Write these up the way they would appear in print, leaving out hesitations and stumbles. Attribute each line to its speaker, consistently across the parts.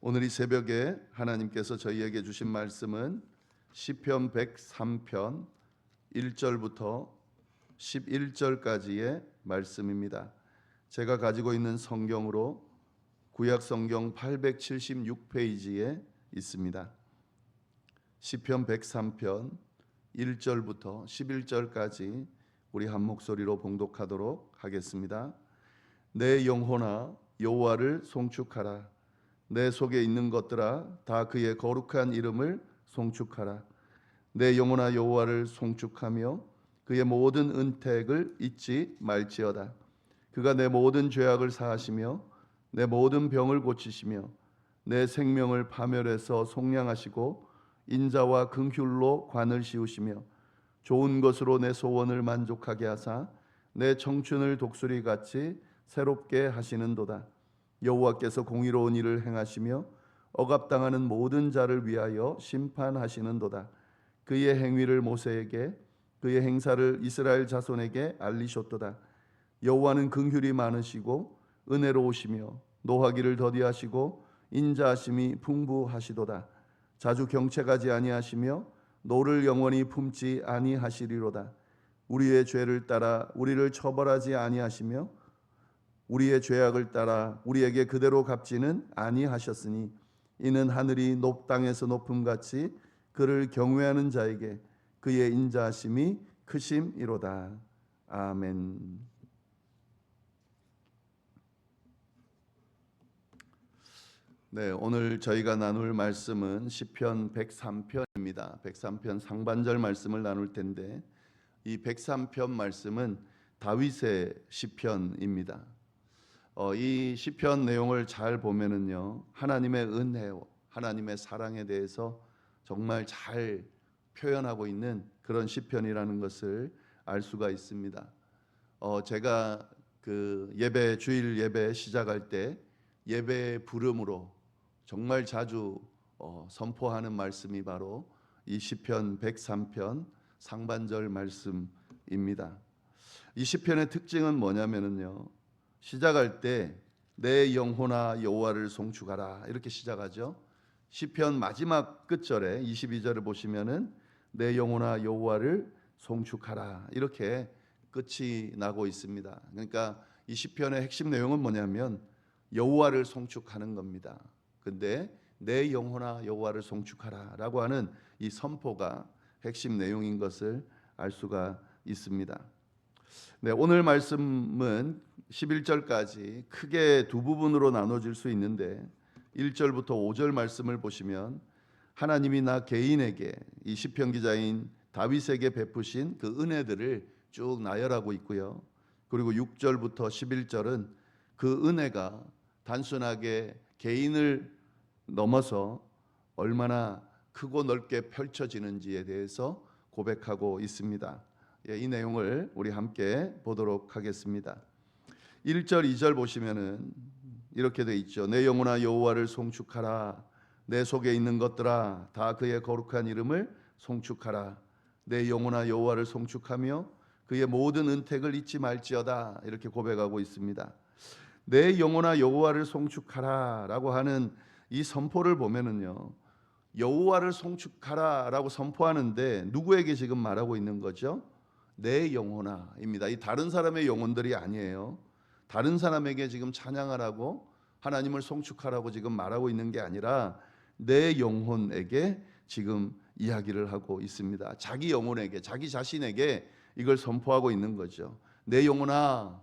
Speaker 1: 오늘 이 새벽에 하나님께서 저희에게 주신 말씀은 시편 103편 1절부터 11절까지의 말씀입니다. 제가 가지고 있는 성경으로 구약 성경 876페이지에 있습니다. 시편 103편 1절부터 11절까지 우리 한 목소리로 봉독하도록 하겠습니다. 내 영혼아 여호와를 송축하라. 내 속에 있는 것들아 다 그의 거룩한 이름을 송축하라. 내 영혼아 여호와를 송축하며 그의 모든 은택을 잊지 말지어다. 그가 내 모든 죄악을 사하시며 내 모든 병을 고치시며 내 생명을 파멸해서 속량하시고 인자와 긍휼로 관을 씌우시며 좋은 것으로 내 소원을 만족하게 하사 내 청춘을 독수리같이 새롭게 하시는도다. 여호와께서 공의로운 일을 행하시며 억압당하는 모든 자를 위하여 심판하시는도다. 그의 행위를 모세에게 그의 행사를 이스라엘 자손에게 알리셨도다. 여호와는 긍휼이 많으시고 은혜로우시며 노하기를 더디하시고 인자하심이 풍부하시도다. 자주 경책하지 아니하시며 노를 영원히 품지 아니하시리로다. 우리의 죄를 따라 우리를 처벌하지 아니하시며 우리의 죄악을 따라 우리에게 그대로 갚지는 아니하셨으니 이는 하늘이 높 땅에서 높음같이 그를 경외하는 자에게 그의 인자하심이 크심이로다. 아멘. 네, 오늘 저희가 나눌 말씀은 시편 103편입니다. 103편 상반절 말씀을 나눌 텐데 이 103편 말씀은 다윗의 시편입니다. 이 시편 내용을 잘 보면은요, 하나님의 은혜, 하나님의 사랑에 대해서 정말 잘 표현하고 있는 그런 시편이라는 것을 알 수가 있습니다. 제가 그 예배 주일 예배 시작할 때 예배 부름으로 정말 자주 선포하는 말씀이 바로 이 시편 103편 상반절 말씀입니다. 이 시편의 특징은 뭐냐면은요, 시작할 때 내 영혼아 여호와를 송축하라 이렇게 시작하죠. 시편 마지막 끝절에 22절을 보시면은 내 영혼아 여호와를 송축하라 이렇게 끝이 나고 있습니다. 그러니까 이 시편의 핵심 내용은 뭐냐면 여호와를 송축하는 겁니다. 근데 내 영혼아 여호와를 송축하라라고 하는 이 선포가 핵심 내용인 것을 알 수가 있습니다. 네, 오늘 말씀은 11절까지 크게 두 부분으로 나눠질 수 있는데 1절부터 5절 말씀을 보시면 하나님이 나 개인에게 이 시편 기자인 다윗에게 베푸신 그 은혜들을 쭉 나열하고 있고요. 그리고 6절부터 11절은 그 은혜가 단순하게 개인을 넘어서 얼마나 크고 넓게 펼쳐지는지에 대해서 고백하고 있습니다. 이 내용을 우리 함께 보도록 하겠습니다. 1절, 2절 보시면은 이렇게 돼 있죠. 내 영혼아 여호와를 송축하라. 내 속에 있는 것들아 다 그의 거룩한 이름을 송축하라. 내 영혼아 여호와를 송축하며 그의 모든 은택을 잊지 말지어다. 이렇게 고백하고 있습니다. 내 영혼아 여호와를 송축하라라고 하는 이 선포를 보면은요, 여호와를 송축하라라고 선포하는데 누구에게 지금 말하고 있는 거죠? 내 영혼아입니다. 이 다른 사람의 영혼들이 아니에요. 다른 사람에게 지금 찬양하라고 하나님을 송축하라고 지금 말하고 있는 게 아니라 내 영혼에게 지금 이야기를 하고 있습니다. 자기 영혼에게, 자기 자신에게 이걸 선포하고 있는 거죠. 내 영혼아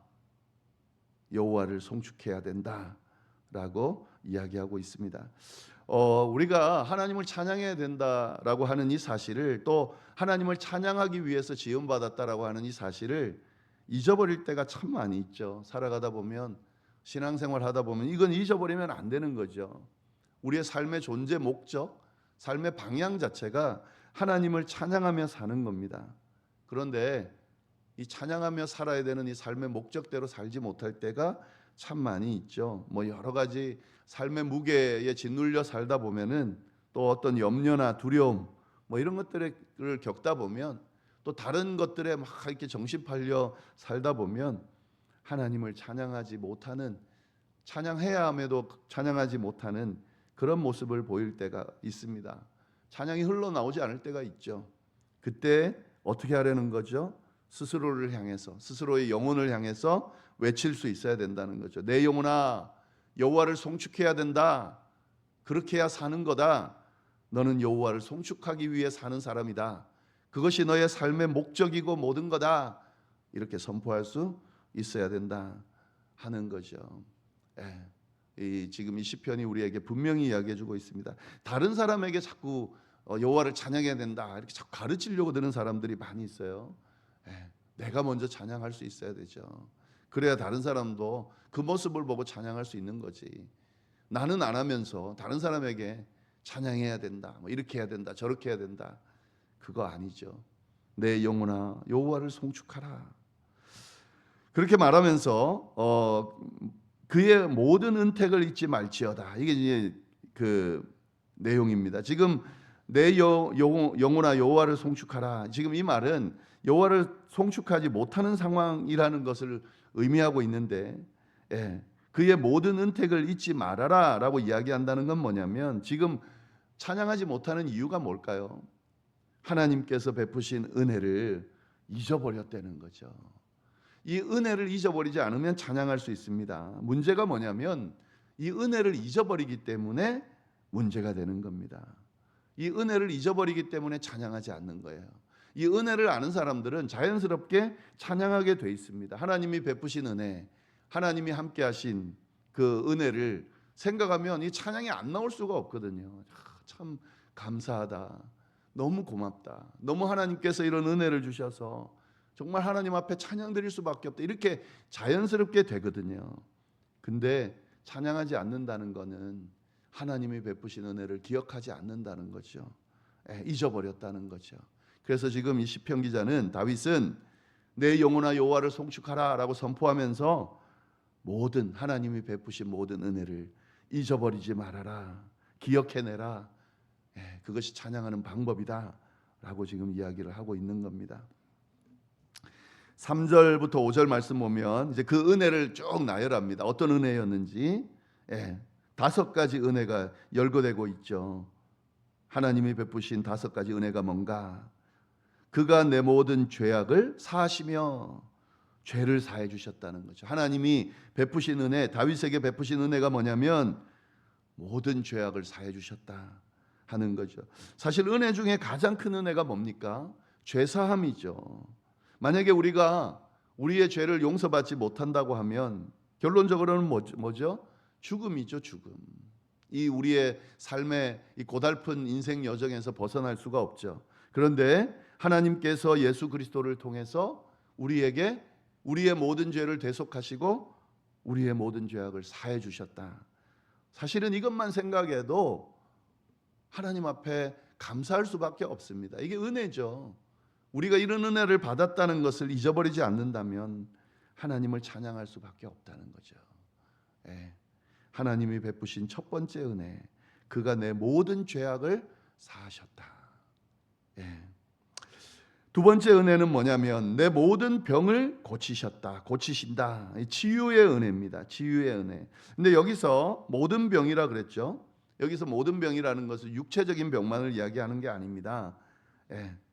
Speaker 1: 여호와를 송축해야 된다라고 이야기하고 있습니다. 우리가 하나님을 찬양해야 된다라고 하는 이 사실을, 또 하나님을 찬양하기 위해서 지음받았다라고 하는 이 사실을 잊어버릴 때가 참 많이 있죠. 살아가다 보면, 신앙생활 하다 보면 이건 잊어버리면 안 되는 거죠. 우리의 삶의 존재 목적, 삶의 방향 자체가 하나님을 찬양하며 사는 겁니다. 그런데 이 찬양하며 살아야 되는 이 삶의 목적대로 살지 못할 때가 참 많이 있죠. 뭐 여러 가지 삶의 무게에 짓눌려 살다 보면은 또 어떤 염려나 두려움 뭐 이런 것들을 겪다 보면, 또 다른 것들에 막 이렇게 정신 팔려 살다 보면 하나님을 찬양하지 못하는, 찬양해야 함에도 찬양하지 못하는 그런 모습을 보일 때가 있습니다. 찬양이 흘러나오지 않을 때가 있죠. 그때 어떻게 하려는 거죠? 스스로를 향해서, 스스로의 영혼을 향해서 외칠 수 있어야 된다는 거죠. 내 영혼아 여호와를 송축해야 된다. 그렇게 해야 사는 거다. 너는 여호와를 송축하기 위해 사는 사람이다. 그것이 너의 삶의 목적이고 모든 거다. 이렇게 선포할 수 있어야 된다 하는 거죠. 지금 이 시편이 우리에게 분명히 이야기해주고 있습니다. 다른 사람에게 자꾸 여호와를 찬양해야 된다 이렇게 자꾸 가르치려고 드는 사람들이 많이 있어요. 내가 먼저 찬양할 수 있어야 되죠. 그래야 다른 사람도 그 모습을 보고 찬양할 수 있는 거지. 나는 안 하면서 다른 사람에게 찬양해야 된다, 뭐 이렇게 해야 된다, 저렇게 해야 된다, 그거 아니죠. 내 영혼아 여호와를 송축하라. 그렇게 말하면서 그의 모든 은택을 잊지 말지어다. 이게 이제 그 내용입니다. 지금 내 영혼아 여호와를 송축하라. 지금 이 말은 여호와를 송축하지 못하는 상황이라는 것을 의미하고 있는데, 그의 모든 은택을 잊지 말아라라고 이야기한다는 건 뭐냐면 지금 찬양하지 못하는 이유가 뭘까요? 하나님께서 베푸신 은혜를 잊어버렸다는 거죠. 이 은혜를 잊어버리지 않으면 찬양할 수 있습니다. 문제가 뭐냐면 이 은혜를 잊어버리기 때문에 문제가 되는 겁니다. 이 은혜를 잊어버리기 때문에 찬양하지 않는 거예요. 이 은혜를 아는 사람들은 자연스럽게 찬양하게 돼 있습니다. 하나님이 베푸신 은혜, 하나님이 함께 하신 그 은혜를 생각하면 이 찬양이 안 나올 수가 없거든요. 참 감사하다, 너무 고맙다, 너무 하나님께서 이런 은혜를 주셔서 정말 하나님 앞에 찬양 드릴 수밖에 없다, 이렇게 자연스럽게 되거든요. 근데 찬양하지 않는다는 것은 하나님이 베푸신 은혜를 기억하지 않는다는 거죠. 잊어버렸다는 거죠. 그래서 지금 이 시편 기자는, 다윗은 내 영혼아 여호와를 송축하라 라고 선포하면서 모든 하나님이 베푸신 모든 은혜를 잊어버리지 말아라, 기억해내라, 그것이 찬양하는 방법이다 라고 지금 이야기를 하고 있는 겁니다. 3절부터 5절 말씀 보면 이제 그 은혜를 쭉 나열합니다. 어떤 은혜였는지 5가지 은혜가 열거되고 있죠. 하나님이 베푸신 5가지 은혜가 뭔가? 그가 내 모든 죄악을 사하시며 죄를 사해 주셨다는 거죠. 하나님이 베푸신 은혜, 다윗에게 베푸신 은혜가 뭐냐면 모든 죄악을 사해 주셨다 하는 거죠. 사실 은혜 중에 가장 큰 은혜가 뭡니까? 죄 사함이죠. 만약에 우리가 우리의 죄를 용서받지 못한다고 하면 결론적으로는 뭐죠? 죽음이죠, 죽음. 이 우리의 삶의 이 고달픈 인생 여정에서 벗어날 수가 없죠. 그런데 하나님께서 예수 그리스도를 통해서 우리에게 우리의 모든 죄를 대속하시고 우리의 모든 죄악을 사해 주셨다. 사실은 이것만 생각해도 하나님 앞에 감사할 수밖에 없습니다. 이게 은혜죠. 우리가 이런 은혜를 받았다는 것을 잊어버리지 않는다면 하나님을 찬양할 수밖에 없다는 거죠. 하나님이 베푸신 첫 번째 은혜, 그가 내 모든 죄악을 사하셨다. 두 번째 은혜는 뭐냐면 내 모든 병을 고치셨다, 고치신다. 치유의 은혜입니다. 치유의 은혜. 근데 여기서 모든 병이라 그랬죠. 여기서 모든 병이라는 것은 육체적인 병만을 이야기하는 게 아닙니다.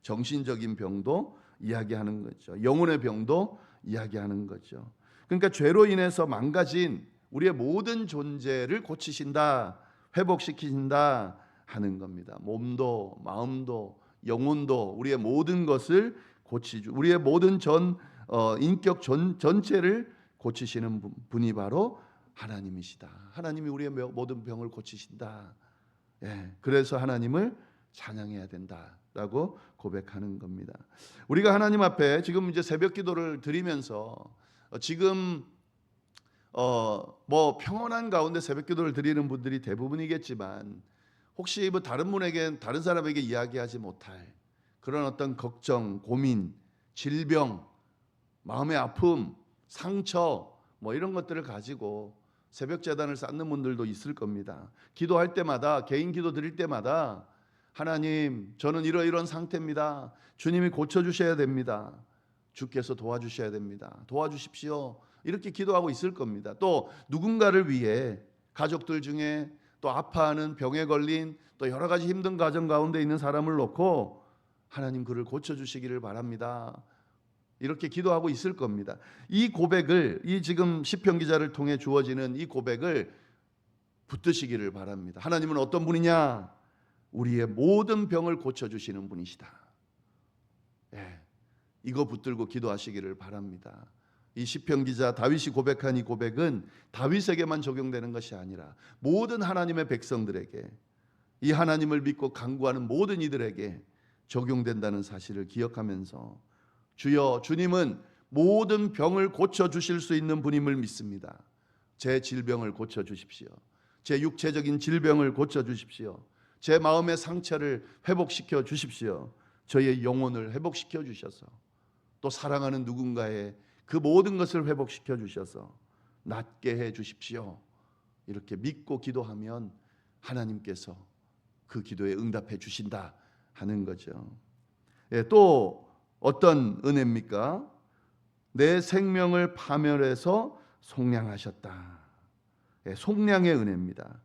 Speaker 1: 정신적인 병도 이야기하는 거죠. 영혼의 병도 이야기하는 거죠. 그러니까 죄로 인해서 망가진 우리의 모든 존재를 고치신다, 회복시키신다 하는 겁니다. 몸도 마음도 영혼도 우리의 모든 것을 고치주, 우리의 모든 인격 전체를 고치시는 분이 바로 하나님이시다. 하나님이 우리의 모든 병을 고치신다. 그래서 하나님을 찬양해야 된다라고 고백하는 겁니다. 우리가 하나님 앞에 지금 이제 새벽 기도를 드리면서 지금 뭐 평온한 가운데 새벽 기도를 드리는 분들이 대부분이겠지만 혹시 뭐 다른 사람에게 이야기하지 못할 그런 어떤 걱정, 고민, 질병, 마음의 아픔, 상처 뭐 이런 것들을 가지고 새벽 제단을 쌓는 분들도 있을 겁니다. 기도할 때마다, 개인 기도 드릴 때마다 하나님, 저는 이러이러한 상태입니다. 주님이 고쳐주셔야 됩니다. 주께서 도와주셔야 됩니다. 도와주십시오. 이렇게 기도하고 있을 겁니다. 또 누군가를 위해 가족들 중에 또 아파하는 병에 걸린 또 여러 가지 힘든 가정 가운데 있는 사람을 놓고 하나님 그를 고쳐주시기를 바랍니다. 이렇게 기도하고 있을 겁니다. 이 고백을, 이 지금 시편 기자를 통해 주어지는 이 고백을 붙드시기를 바랍니다. 하나님은 어떤 분이냐? 우리의 모든 병을 고쳐주시는 분이시다. 예, 이거 붙들고 기도하시기를 바랍니다. 이 시편 기자 다윗이 고백한 이 고백은 다윗에게만 적용되는 것이 아니라 모든 하나님의 백성들에게, 이 하나님을 믿고 간구하는 모든 이들에게 적용된다는 사실을 기억하면서 주여, 주님은 모든 병을 고쳐주실 수 있는 분임을 믿습니다. 제 질병을 고쳐주십시오. 제 육체적인 질병을 고쳐주십시오. 제 마음의 상처를 회복시켜 주십시오. 저의 영혼을 회복시켜 주셔서 또 사랑하는 누군가의 그 모든 것을 회복시켜 주셔서 낫게 해 주십시오. 이렇게 믿고 기도하면 하나님께서 그 기도에 응답해 주신다 하는 거죠. 예, 또 어떤 은혜입니까? 내 생명을 파멸해서 속량하셨다. 예, 속량의 은혜입니다.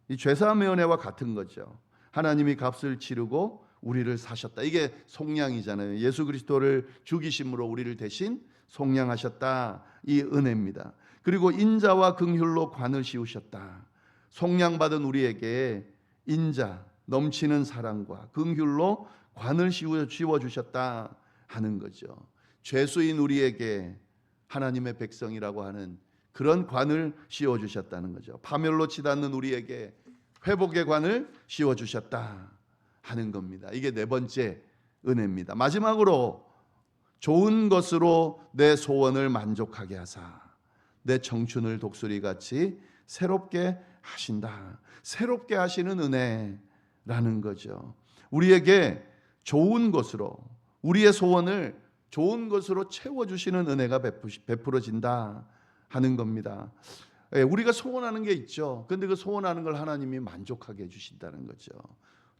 Speaker 1: 이 죄사함의 은혜와 같은 거죠. 하나님이 값을 치르고 우리를 사셨다. 이게 속량이잖아요. 예수 그리스도를 죽이심으로 우리를 대신 속량하셨다. 이 은혜입니다. 그리고 인자와 긍휼로 관을 씌우셨다. 속량받은 우리에게 인자, 넘치는 사랑과 긍휼로 관을 씌워주셨다 하는 거죠. 죄수인 우리에게 하나님의 백성이라고 하는 그런 관을 씌워주셨다는 거죠. 파멸로 치닫는 우리에게 회복의 관을 씌워주셨다 하는 겁니다. 이게 네 번째 은혜입니다. 마지막으로 좋은 것으로 내 소원을 만족하게 하사 내 청춘을 독수리같이 새롭게 하신다. 새롭게 하시는 은혜라는 거죠. 우리에게 좋은 것으로, 우리의 소원을 좋은 것으로 채워주시는 은혜가 베풀어진다 하는 겁니다. 우리가 소원하는 게 있죠. 그런데 그 소원하는 걸 하나님이 만족하게 해주신다는 거죠.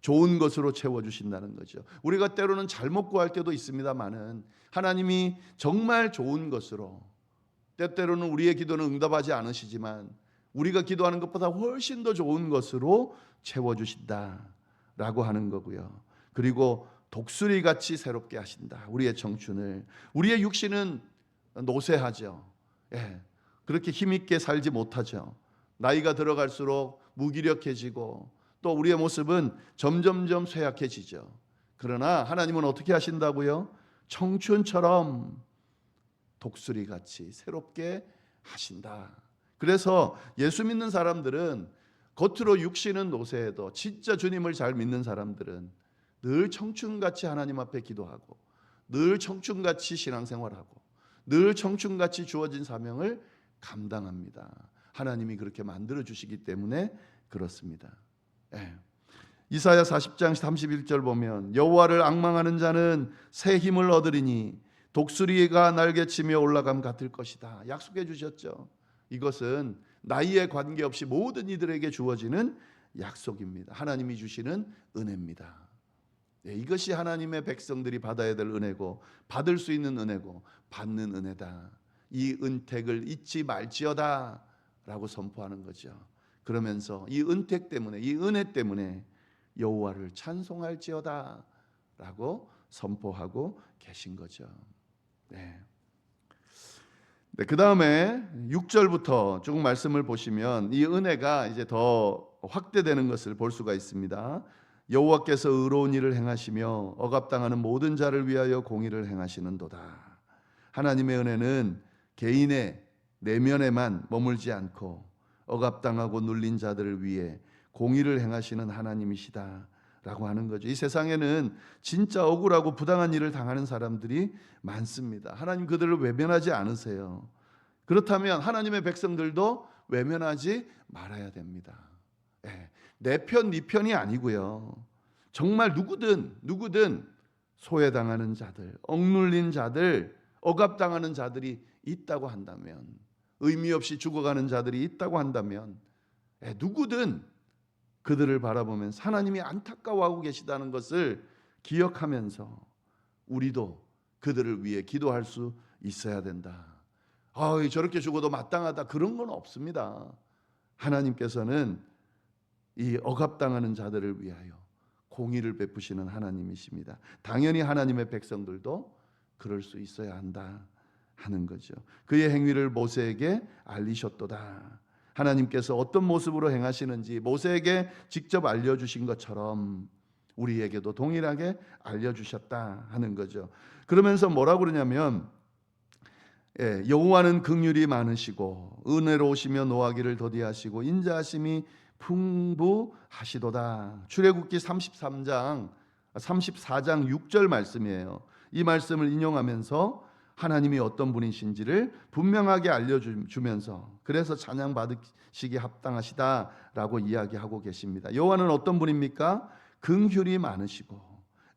Speaker 1: 좋은 것으로 채워주신다는 거죠. 우리가 때로는 잘못 구할 때도 있습니다만은 하나님이 정말 좋은 것으로, 때때로는 우리의 기도는 응답하지 않으시지만 우리가 기도하는 것보다 훨씬 더 좋은 것으로 채워주신다라고 하는 거고요. 그리고 독수리같이 새롭게 하신다. 우리의 청춘을. 우리의 육신은 노쇠하죠. 예, 그렇게 힘있게 살지 못하죠. 나이가 들어갈수록 무기력해지고 또 우리의 모습은 점점점 쇠약해지죠. 그러나 하나님은 어떻게 하신다고요? 청춘처럼 독수리같이 새롭게 하신다. 그래서 예수 믿는 사람들은 겉으로 육신은 노쇠해도 진짜 주님을 잘 믿는 사람들은 늘 청춘같이 하나님 앞에 기도하고 늘 청춘같이 신앙생활하고 늘 청춘같이 주어진 사명을 감당합니다. 하나님이 그렇게 만들어 주시기 때문에 그렇습니다. 예. 이사야 40장 31절 보면 여호와를 앙망하는 자는 새 힘을 얻으리니 독수리가 날개치며 올라감 같을 것이다. 약속해 주셨죠. 이것은 나이에 관계없이 모든 이들에게 주어지는 약속입니다. 하나님이 주시는 은혜입니다. 예, 이것이 하나님의 백성들이 받아야 될 은혜고 받을 수 있는 은혜고 받는 은혜다. 이 은택을 잊지 말지어다 라고 선포하는 거죠. 그러면서 이 은택 때문에, 이 은혜 때문에 여호와를 찬송할지어다 라고 선포하고 계신 거죠. 네. 네, 그 다음에 6절부터 조금 말씀을 보시면 이 은혜가 이제 더 확대되는 것을 볼 수가 있습니다. 여호와께서 의로운 일을 행하시며 억압당하는 모든 자를 위하여 공의를 행하시는도다. 하나님의 은혜는 개인의 내면에만 머물지 않고 억압당하고 눌린 자들을 위해 공의를 행하시는 하나님이시다 라고 하는 거죠. 이 세상에는 진짜 억울하고 부당한 일을 당하는 사람들이 많습니다. 하나님 그들을 외면하지 않으세요. 그렇다면 하나님의 백성들도 외면하지 말아야 됩니다. 내 편, 네 편이 아니고요. 정말 누구든 소외당하는 자들, 억눌린 자들, 억압당하는 자들이 있다고 한다면, 의미 없이 죽어가는 자들이 있다고 한다면 누구든 그들을 바라보면서 하나님이 안타까워하고 계시다는 것을 기억하면서 우리도 그들을 위해 기도할 수 있어야 된다. 저렇게 죽어도 마땅하다 그런 건 없습니다. 하나님께서는 이 억압당하는 자들을 위하여 공의를 베푸시는 하나님이십니다. 당연히 하나님의 백성들도 그럴 수 있어야 한다 하는 거죠. 그의 행위를 모세에게 알리셨도다. 하나님께서 어떤 모습으로 행하시는지 모세에게 직접 알려주신 것처럼 우리에게도 동일하게 알려주셨다 하는 거죠. 그러면서 뭐라고 그러냐면 여호와는 긍휼이 많으시고 은혜로우시며 노하기를 더디하시고 인자하심이 풍부하시도다. 출애굽기 34장 6절 말씀이에요. 이 말씀을 인용하면서 하나님이 어떤 분이신지를 분명하게 알려주면서 그래서 찬양 받으시기 합당하시다라고 이야기하고 계십니다. 여호와는 어떤 분입니까? 긍휼이 많으시고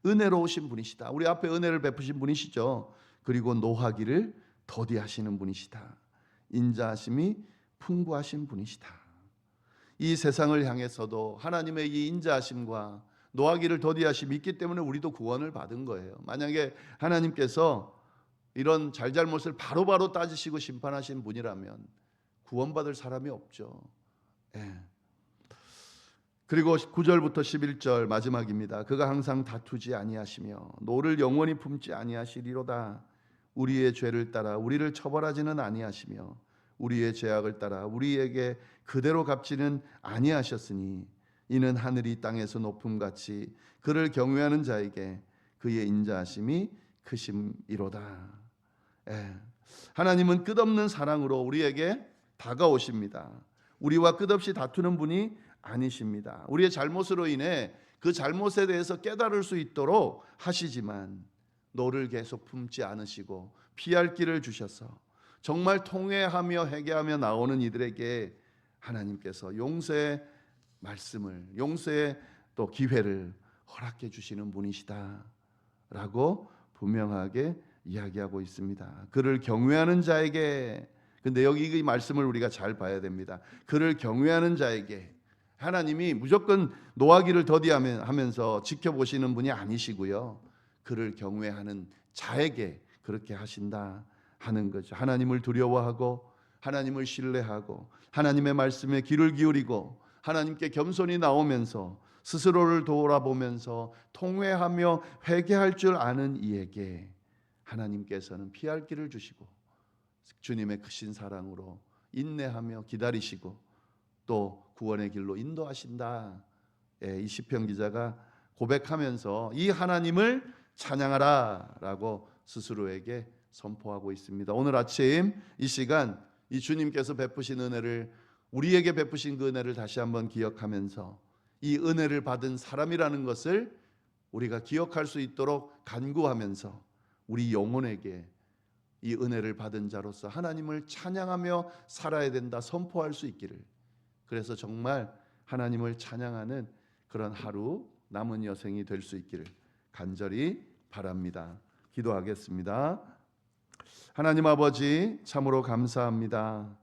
Speaker 1: 은혜로우신 분이시다. 우리 앞에 은혜를 베푸신 분이시죠. 그리고 노하기를 더디하시는 분이시다. 인자하심이 풍부하신 분이시다. 이 세상을 향해서도 하나님의 이 인자하심과 노하기를 더디하심이 있기 때문에 우리도 구원을 받은 거예요. 만약에 하나님께서 이런 잘잘못을 바로바로 따지시고 심판하신 분이라면 구원받을 사람이 없죠. 그리고 9절부터 11절 마지막입니다. 그가 항상 다투지 아니하시며 노를 영원히 품지 아니하시리로다. 우리의 죄를 따라 우리를 처벌하지는 아니하시며 우리의 죄악을 따라 우리에게 그대로 갚지는 아니하셨으니 이는 하늘이 땅에서 높음같이 그를 경외하는 자에게 그의 인자하심이 크심이로다. 하나님은 끝없는 사랑으로 우리에게 다가오십니다. 우리와 끝없이 다투는 분이 아니십니다. 우리의 잘못으로 인해 그 잘못에 대해서 깨달을 수 있도록 하시지만 노를 계속 품지 않으시고 피할 길을 주셔서 정말 통회하며 회개하며 나오는 이들에게 하나님께서 용서의 말씀을, 용서의 또 기회를 허락해 주시는 분이시다라고 분명하게 이야기하고 있습니다. 그를 경외하는 자에게, 근데 여기 이 말씀을 우리가 잘 봐야 됩니다. 그를 경외하는 자에게 하나님이 무조건 노하기를 더디하면서 지켜보시는 분이 아니시고요. 그를 경외하는 자에게 그렇게 하신다 하는 거죠. 하나님을 두려워하고 하나님을 신뢰하고 하나님의 말씀에 귀를 기울이고 하나님께 겸손히 나오면서 스스로를 돌아보면서 통회하며 회개할 줄 아는 이에게 하나님께서는 피할 길을 주시고 주님의 크신 사랑으로 인내하며 기다리시고 또 구원의 길로 인도하신다. 이 시편 기자가 고백하면서 이 하나님을 찬양하라라고 스스로에게 선포하고 있습니다. 오늘 아침 이 시간 이 주님께서 베푸신 은혜를, 우리에게 베푸신 그 은혜를 다시 한번 기억하면서 이 은혜를 받은 사람이라는 것을 우리가 기억할 수 있도록 간구하면서 우리 영혼에게 이 은혜를 받은 자로서 하나님을 찬양하며 살아야 된다 선포할 수 있기를, 그래서 정말 하나님을 찬양하는 그런 하루 남은 여생이 될 수 있기를 간절히 바랍니다. 기도하겠습니다. 하나님 아버지, 참으로 감사합니다.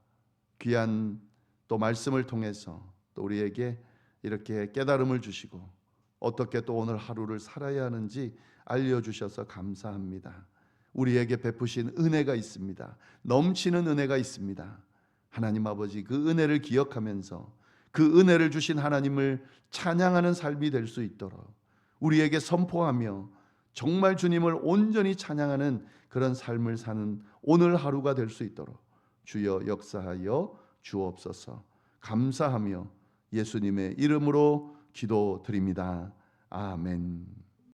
Speaker 1: 귀한 또 말씀을 통해서 또 우리에게 이렇게 깨달음을 주시고 어떻게 또 오늘 하루를 살아야 하는지 알려주셔서 감사합니다. 우리에게 베푸신 은혜가 있습니다. 넘치는 은혜가 있습니다. 하나님 아버지, 그 은혜를 기억하면서 그 은혜를 주신 하나님을 찬양하는 삶이 될 수 있도록 우리에게 선포하며 정말 주님을 온전히 찬양하는 그런 삶을 사는 오늘 하루가 될 수 있도록 주여 역사하여 주옵소서. 감사하며 예수님의 이름으로 기도드립니다. 아멘.